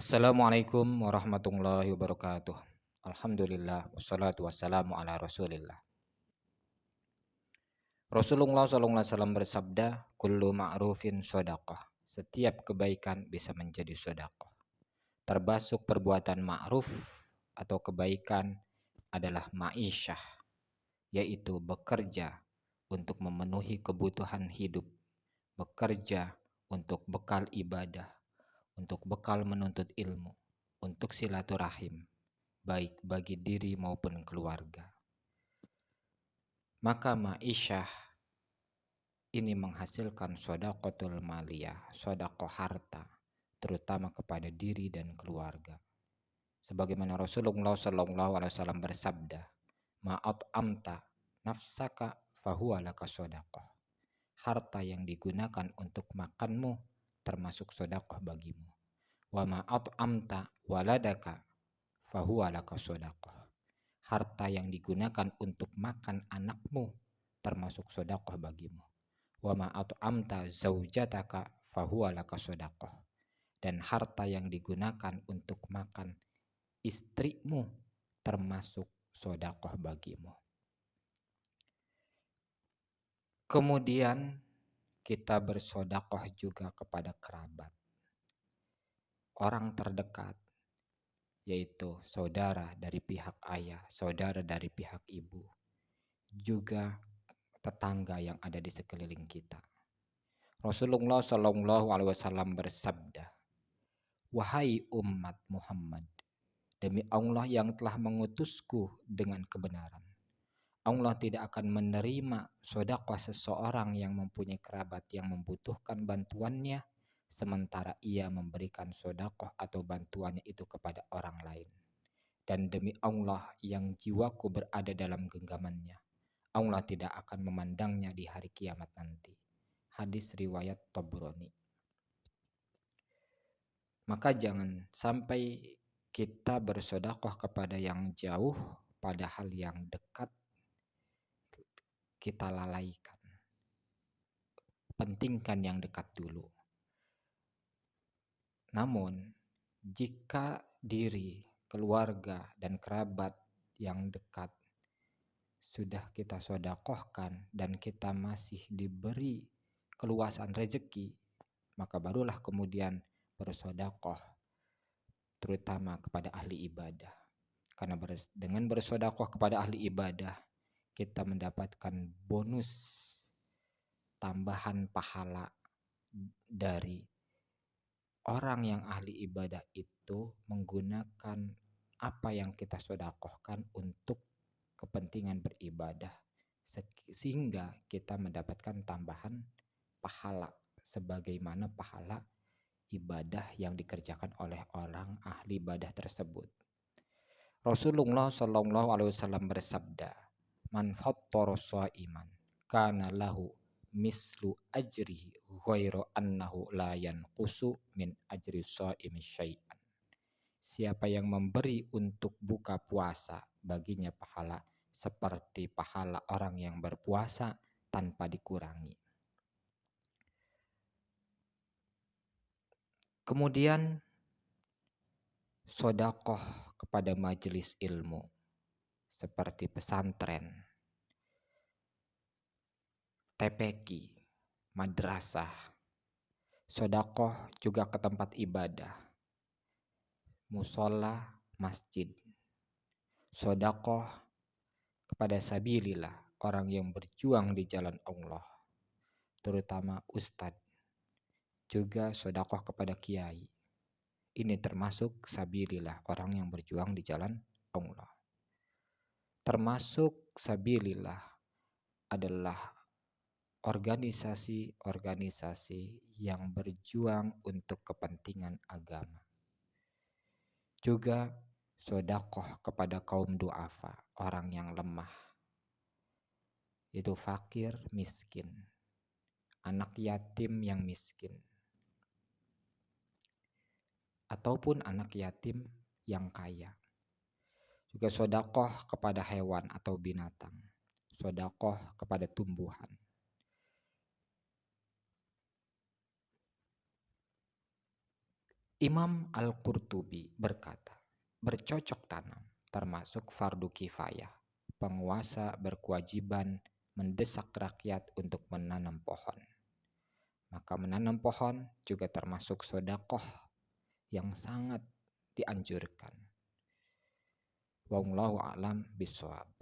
Assalamualaikum warahmatullahi wabarakatuh. Alhamdulillah wassalatu wassalamu ala Rasulillah. Rasulullah SAW bersabda, kullu ma'rufin shadaqah. Setiap kebaikan bisa menjadi sedekah. Termasuk perbuatan ma'ruf atau kebaikan adalah ma'isyah, yaitu bekerja untuk memenuhi kebutuhan hidup, bekerja untuk bekal ibadah, untuk bekal menuntut ilmu, untuk silaturahim, baik bagi diri maupun keluarga. Maka ma'isyah ini menghasilkan shadaqatul maliyah, sedekah harta, terutama kepada diri dan keluarga. Sebagaimana Rasulullah SAW bersabda, ma'at amta nafsaka fahuwa laka shadaqah. Harta yang digunakan untuk makanmu termasuk sedekah bagimu. Wa ma'at amta waladaka fahuwa laka shadaqah. Harta yang digunakan untuk makan anakmu termasuk sedekah bagimu. Wa ma at'amta zaujataka fahuwa laka shadaqah. Dan harta yang digunakan untuk makan istrimu termasuk sedekah bagimu. Kemudian kita bersedekah juga kepada kerabat, orang terdekat, yaitu saudara dari pihak ayah, saudara dari pihak ibu, juga tetangga yang ada di sekeliling kita. Rasulullah SAW bersabda, wahai umat Muhammad, demi Allah yang telah mengutusku dengan kebenaran, Allah tidak akan menerima sedekah seseorang yang mempunyai kerabat yang membutuhkan bantuannya, sementara ia memberikan sedekah atau bantuannya itu kepada orang lain. Dan demi Allah yang jiwaku berada dalam genggamannya, Allah tidak akan memandangnya di hari kiamat nanti. Hadis riwayat Tabrani. Maka jangan sampai kita bersedekah kepada yang jauh, padahal yang dekat kita lalaikan. Pentingkan yang dekat dulu. Namun, jika diri, keluarga, dan kerabat yang dekat sudah kita sedekahkan dan kita masih diberi keluasan rezeki, maka barulah kemudian bersedekah, terutama kepada ahli ibadah. Karena dengan bersedekah kepada ahli ibadah, kita mendapatkan bonus tambahan pahala dari orang yang ahli ibadah itu menggunakan apa yang kita sedekahkan untuk kepentingan beribadah, sehingga kita mendapatkan tambahan pahala sebagaimana pahala ibadah yang dikerjakan oleh orang ahli ibadah tersebut. Rasulullah SAW bersabda, man fattara sha'iman kana lahu mislu ajrihi ghairu annahu la yanqusu min ajri sha'imi syai'an. Siapa yang memberi untuk buka puasa, baginya pahala seperti pahala orang yang berpuasa tanpa dikurangi. Kemudian sedekah kepada majelis ilmu seperti pesantren, TPQ, madrasah. Sedekah juga ke tempat ibadah, musola, masjid. Sedekah kepada sabilillah, orang yang berjuang di jalan Allah, terutama ustadz. Juga sedekah kepada kiai. Ini termasuk sabilillah, orang yang berjuang di jalan Allah. Termasuk sabilillah adalah organisasi-organisasi yang berjuang untuk kepentingan agama. Juga sedekah kepada kaum du'afa, orang yang lemah, itu fakir, miskin, anak yatim yang miskin, ataupun anak yatim yang kaya. Juga sedekah kepada hewan atau binatang, sedekah kepada tumbuhan. Imam Al-Qurtubi berkata, bercocok tanam termasuk fardu kifayah. Penguasa berkewajiban mendesak rakyat untuk menanam pohon. Maka menanam pohon juga termasuk sodakoh yang sangat dianjurkan. Wallahu a'lam bishawab.